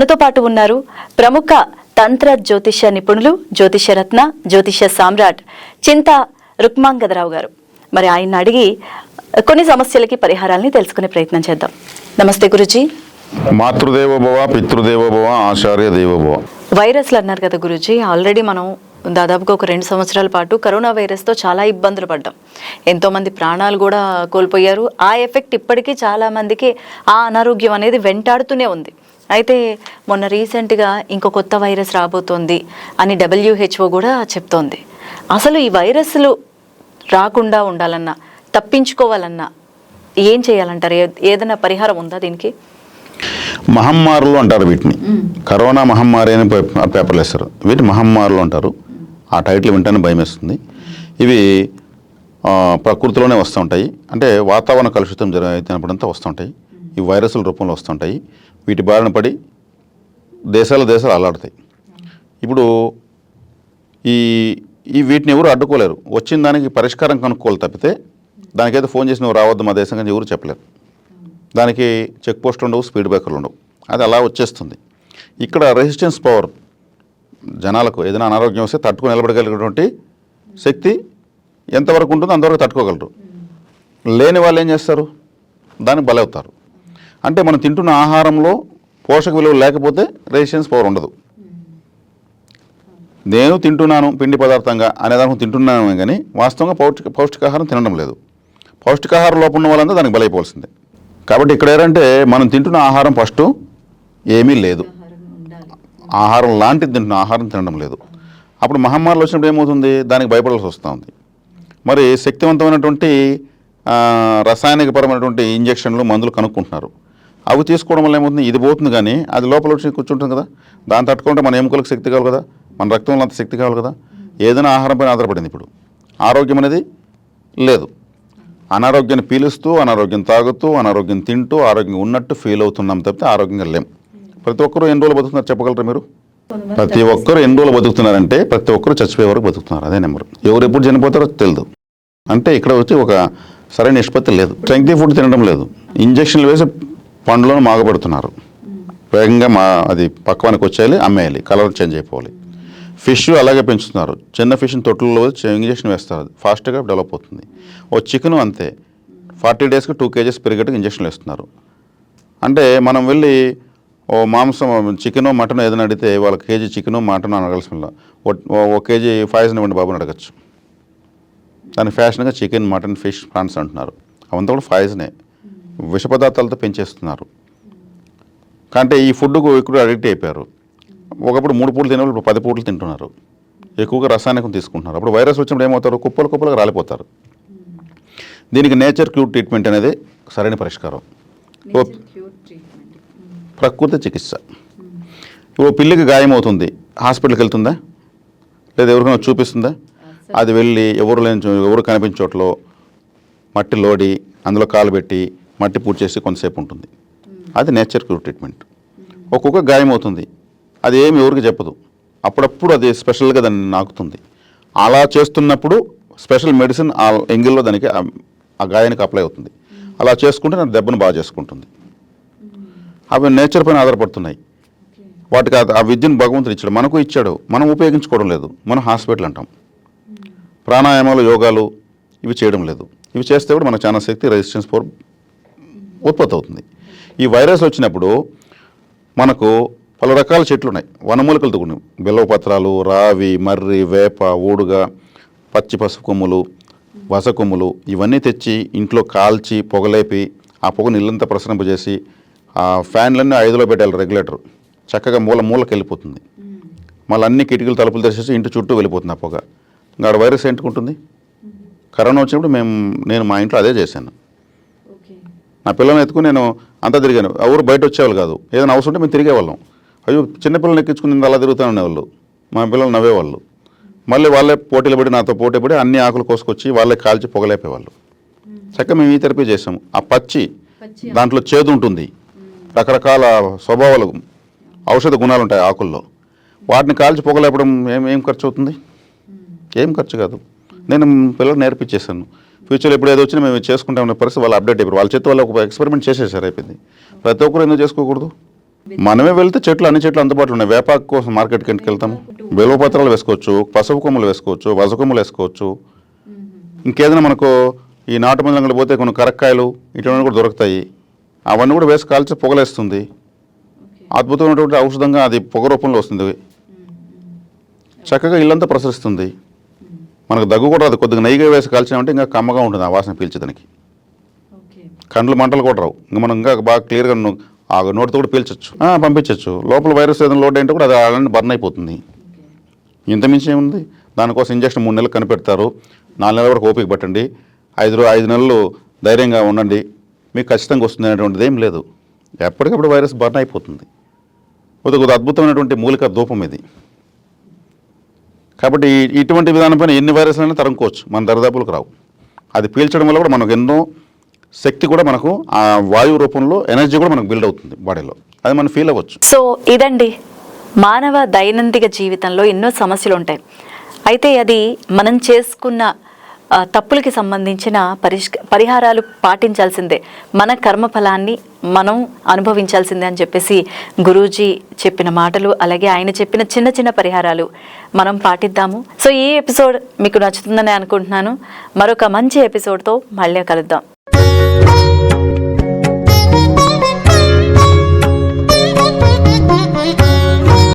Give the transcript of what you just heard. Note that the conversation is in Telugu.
మనతో పాటు ఉన్నారు ప్రముఖ తంత్ర జ్యోతిష నిపుణులు, జ్యోతిషరత్న, జ్యోతిష సామ్రాట్ చింతా రుక్మాంగదరావు గారు. మరి ఆయన అడిగి కొన్ని సమస్యలకి పరిహారాలని తెలుసుకునే ప్రయత్నం చేద్దాం. నమస్తే గురుజీ. మాతృదేవో భవ, పితృదేవో భవ, ఆచార్య దేవో భవ. వైరస్లు అన్నారు కదా గురుజీ, ఆల్రెడీ మనం దాదాపుగా ఒక 2 సంవత్సరాల పాటు కరోనా వైరస్తో చాలా ఇబ్బందులు పడ్డాం. ఎంతోమంది ప్రాణాలు కూడా కోల్పోయారు. ఆ ఎఫెక్ట్ ఇప్పటికీ చాలామందికి ఆ అనారోగ్యం అనేది వెంటాడుతూనే ఉంది. అయితే మొన్న రీసెంట్గా ఇంకో కొత్త వైరస్ రాబోతోంది అని WHO కూడా చెప్తోంది. అసలు ఈ వైరస్లు రాకుండా ఉండాలన్నా, తప్పించుకోవాలన్నా ఏం చేయాలంటారు? ఏదైనా పరిహారం ఉందా దీనికి? మహమ్మారులు అంటారు వీటిని. కరోనా మహమ్మారి అని పేపర్లు వేస్తారు. వీటి మహమ్మారులు అంటారు. ఆ టైటిల్ వింటేనే భయం వేస్తుంది. ఇవి ప్రకృతిలోనే వస్తూ ఉంటాయి. అంటే వాతావరణ కలుషితం జరిగినప్పుడంతా వస్తుంటాయి. ఈ వైరస్ల రూపంలో వస్తుంటాయి. వీటి బారిన పడి దేశాలు అల్లాడుతాయి. ఇప్పుడు ఈ వీటిని ఎవరు అడ్డుకోలేరు. వచ్చిన దానికి పరిష్కారం కనుక్కోవాలి తప్పితే దానికైతే ఫోన్ చేసి నువ్వు రావద్దు మా దేశం కానీ ఎవరు చెప్పలేరు. దానికి చెక్ పోస్టులు ఉండవు, స్పీడ్ బ్రేకర్లు ఉండవు. అది అలా వచ్చేస్తుంది. ఇక్కడ రెసిస్టెన్స్ పవర్, జనాలకు ఏదైనా అనారోగ్యం వస్తే తట్టుకొని నిలబడగలిగినటువంటి శక్తి ఎంతవరకు ఉంటుందో అంతవరకు తట్టుకోగలరు. లేని వాళ్ళు ఏం చేస్తారు? దానికి బలవుతారు. అంటే మనం తింటున్న ఆహారంలో పోషక విలువలు లేకపోతే రెసిస్టెన్స్ పవర్ ఉండదు. నేను తింటున్నాను పిండి పదార్థంగా అనేదానికి తింటున్నాను కానీ వాస్తవంగా పౌష్టికాహారం తినడం లేదు. పౌష్టికాహార లోపం ఉన్న వాళ్ళంతా దానికి బలైపోవాల్సిందే. కాబట్టి ఇక్కడ ఏంటంటే మనం తింటున్న ఆహారం ఫస్ట్ ఏమీ లేదు, ఆహారం లాంటిది తింటున్న ఆహారం తినడం లేదు. అప్పుడు మహమ్మారులు వచ్చినప్పుడు ఏమవుతుంది? దానికి భయపడాల్సి వస్తూ ఉంది. మరి శక్తివంతమైనటువంటి రసాయనికపరమైనటువంటి ఇంజక్షన్లు, మందులు కనుక్కుంటున్నారు. అవి తీసుకోవడం వల్ల ఏమవుతుంది? ఇది పోతుంది కానీ అది లోపల వచ్చి కూర్చుంటుంది కదా. దాన్ని తట్టుకుంటే మన ఎముకలకు శక్తి కావాలి కదా, మన రక్తంలో అంత శక్తి కావాలి కదా. ఏదైనా ఆహారం పైన ఆధారపడింది. ఇప్పుడు ఆరోగ్యం అనేది లేదు. అనారోగ్యాన్ని పీలుస్తూ, అనారోగ్యం తాగుతూ, అనారోగ్యం తింటూ, ఆరోగ్యం ఉన్నట్టు ఫీల్ అవుతున్నాం తప్పితే ఆరోగ్యంగా లేం. ప్రతి ఒక్కరూ ఎన్ని రోజులు బతుకుతున్నారు చెప్పగలరా మీరు? ప్రతి ఒక్కరు ఎన్ని రోజులు బతుకుతున్నారంటే ప్రతి ఒక్కరు చచ్చిపోయే వరకు బతుకుతున్నారు. అదే నెంబర్. ఎవరు ఎప్పుడు చనిపోతారో తెలియదు. అంటే ఇక్కడ వచ్చి ఒక సరైన నిష్పత్తి లేదు. స్ట్రెంగ్తీ ఫుడ్ తినడం లేదు. ఇంజక్షన్లు వేసి పండ్లను మాగబెడుతున్నారు. వేగంగా అది పక్వానికి వచ్చేయాలి, అమ్మేయాలి, కలర్ చేంజ్ అయిపోవాలి. ఫిష్ అలాగే పెంచుతున్నారు. చిన్న ఫిష్ని తొట్టుల్లో ఇంజక్షన్ వేస్తారు, ఫాస్ట్గా డెవలప్ అవుతుంది. ఓ చికెను అంతే, 40 డేస్కి 2 kgs పెరిగేట్టుగా ఇంజక్షన్లు వేస్తున్నారు. అంటే మనం వెళ్ళి ఓ మాంసం చికెను మటన్ ఏదైనా అడిగితే వాళ్ళ కేజీ చికెను మటన్ అనగలసిన ఓ కేజీ పాయిజన్ ఇవ్వండి బాబుని అడగచ్చు. దాని ఫ్యాషన్గా చికెన్, మటన్, ఫిష్, ప్రాన్స్ అంటున్నారు. అవంతా కూడా పాయిజనే, విష పదార్థాలతో పెంచేస్తున్నారు. అంటే ఈ ఫుడ్కు ఎక్కువ అడిక్ట్ అయిపోయారు. ఒకప్పుడు 3 పూటలు తినే వాళ్ళు ఇప్పుడు 10 పూటలు తింటున్నారు. ఎక్కువగా రసాయనికం తీసుకుంటున్నారు. అప్పుడు వైరస్ వచ్చినప్పుడు ఏమవుతారు? కుప్పలుగా రాలిపోతారు. దీనికి నేచర్ క్యూర్ ట్రీట్మెంట్ అనేది సరైన పరిష్కారం. ప్రకృతి చికిత్స. ఓ పిల్లికి గాయం అవుతుంది, హాస్పిటల్కి వెళ్తుందా? లేదా ఎవరికైనా చూపిస్తుందా? అది వెళ్ళి ఎవరు కనిపించే చోట్ల మట్టి లోడి అందులో కాలు పెట్టి మట్టి పూర్తి చేసి కొంతసేపు ఉంటుంది. అది నేచర్ క్యూర్ ట్రీట్మెంట్. ఒక్కొక్క గాయం అవుతుంది, అది ఏమి ఎవరికి చెప్పదు. అప్పుడప్పుడు అది స్పెషల్గా దాన్ని నాకుతుంది. అలా చేస్తున్నప్పుడు స్పెషల్ మెడిసిన్ ఆ ఎంగిల్లో దానికి ఆ గాయానికి అప్లై అవుతుంది. అలా చేసుకుంటే నా దెబ్బను బాగా చేసుకుంటుంది. అవి నేచర్ పైన ఆధారపడుతున్నాయి. వాటికి ఆ విద్యను భగవంతుడు ఇచ్చాడు, మనకు ఇచ్చాడు. మనం ఉపయోగించుకోవడం లేదు. మనం హాస్పిటల్ అంటాం. ప్రాణాయామాలు, యోగాలు ఇవి చేయడం లేదు. ఇవి చేస్తే కూడా మనకు చాలా శక్తి, రెసిస్టెన్స్ పవర్ ఉత్పత్తి అవుతుంది. ఈ వైరస్ వచ్చినప్పుడు మనకు పలు రకాల చెట్లు ఉన్నాయి, వనమూలికలతో కూడిన బెల్లవ పత్రాలు, రావి, మర్రి, వేప, ఊడుగ, పచ్చి పసుపు కొమ్ములు, వస కొమ్ములు ఇవన్నీ తెచ్చి ఇంట్లో కాల్చి పొగలేపి ఆ పొగను ఇల్లంతా ప్రసరింపజేసి ఆ ఫ్యాన్లన్నీ 5లో పెట్టాలి. రెగ్యులేటర్ చక్కగా మూలకి వెళ్ళిపోతుంది. మళ్ళీ అన్ని కిటికీలు తలుపులు తెరిచేసి ఇంటి చుట్టూ వెళ్ళిపోతుంది ఆ పొగ. ఇంకా వైరస్ ఎంటుకుంటుంది. కరోనా వచ్చినప్పుడు నేను మా ఇంట్లో అదే చేశాను. నా పిల్లల్ని ఎత్తుకుని నేను అంతా తిరిగాను. ఎవరు బయట వచ్చేవాళ్ళు కాదు. ఏదైనా అవసరం ఉంటే మేము తిరిగేవాళ్ళం. అయ్యో చిన్నపిల్లల్ని ఎక్కించుకుని అలా తిరుగుతానే వాళ్ళు. మా పిల్లలు నవ్వేవాళ్ళు. మళ్ళీ వాళ్ళే పోటీలు పడి నాతో పోటీ పడి అన్ని ఆకులు కోసుకొచ్చి వాళ్ళే కాల్చి పొగలేపేవాళ్ళు. చక్కగా మేము ఈ థెరపీ చేసాము. ఆ పచ్చి దాంట్లో చేదు ఉంటుంది, రకరకాల స్వభావాలు, ఔషధ గుణాలు ఉంటాయి ఆకుల్లో. వాటిని కాల్చి పొగలేపడం ఏం ఖర్చు అవుతుంది? ఏం ఖర్చు కాదు. నేను పిల్లలు నేర్పించేశాను. ఫ్యూచర్లో ఇప్పుడు ఏదో వచ్చినా మేము చేసుకుంటామనే పరిస్థితి వాళ్ళు అప్డేట్ అయిపోయారు. వాళ్ళ చేతి వాళ్ళు ఒక ఎక్స్పెరిమెంట్ చేసేసారు, అయిపోయింది. ప్రతి ఒక్కరు ఎందుకు చేసుకోకూడదు? మనమే వెళ్తే అన్ని చెట్లు అందుబాటులో ఉన్నాయి. వేపాకు కోసం మార్కెట్కి ఎందుకు వెళ్తాము? బిల్వపత్రాలు వేసుకోవచ్చు, పసుపు కొమ్ములు వేసుకోవచ్చు, వజ కొమ్ములు వేసుకోవచ్చు. ఇంకేదైనా మనకు ఈ నాటు మందులు పోతే కొన్ని కరక్కాయలు ఇటువంటి కూడా దొరుకుతాయి. అవన్నీ కూడా వేసి కాల్చి పొగలేస్తుంది. అద్భుతమైనటువంటి ఔషధంగా అది పొగ రూపంలో వస్తుంది. చక్కగా ఇల్లంతా ప్రసరిస్తుంది. మనకు దగ్గు కూడా రాదు. కొద్దిగా నెయ్యిగా వేసి కాల్చామంటే ఇంకా కమ్మగా ఉంటుంది ఆ వాసన పీల్చేదానికి. కండ్లు మంటలు కూడా రావు. ఇంకా మనం ఇంకా బాగా క్లియర్గా ఆ నోటితో కూడా పీల్చచ్చు, పంపించవచ్చు. లోపల వైరస్ ఏదైనా లోడ్ ఏంటో కూడా అది అలాంటి బర్న్ అయిపోతుంది. ఇంతమించి ఏముంది? దానికోసం ఇంజక్షన్ 3 నెలలు కనిపెడతారు. 4 నెలల వరకు ఓపిక పట్టండి. 5 నెలలు ధైర్యంగా ఉండండి, మీకు ఖచ్చితంగా వస్తుంది అనేటువంటిది ఏం లేదు. ఎప్పటికప్పుడు వైరస్ బర్న్ అయిపోతుంది. కొద్దిగా అద్భుతమైనటువంటి మూలిక ధూపం ఇది. కాబట్టి ఇటువంటి విధానం పైన ఎన్ని వైరస్లైనా తరుముకోవచ్చు, మన దరిదాపులకు రావు. అది పీల్చడం వల్ల కూడా మనకు ఎన్నో శక్తి కూడా మనకు ఆ వాయువు రూపంలో ఎనర్జీ కూడా మనకు బిల్డ్ అవుతుంది బాడీలో. అది మనం ఫీల్ అవ్వచ్చు. సో ఇదండి, మానవ దైనందిక జీవితంలో ఎన్నో సమస్యలు ఉంటాయి. అయితే అది మనం చేసుకున్న తప్పులకి సంబంధించిన పరిహారాలు పాటించాల్సిందే, మన కర్మఫలాన్ని మనం అనుభవించాల్సిందే అని చెప్పేసి గురూజీ చెప్పిన మాటలు, అలాగే ఆయన చెప్పిన చిన్న చిన్న పరిహారాలు మనం పాటిద్దాము. సో ఈ ఎపిసోడ్ మీకు నచ్చుతుందని అనుకుంటున్నాను. మరొక మంచి ఎపిసోడ్తో మళ్ళీ కలుద్దాం.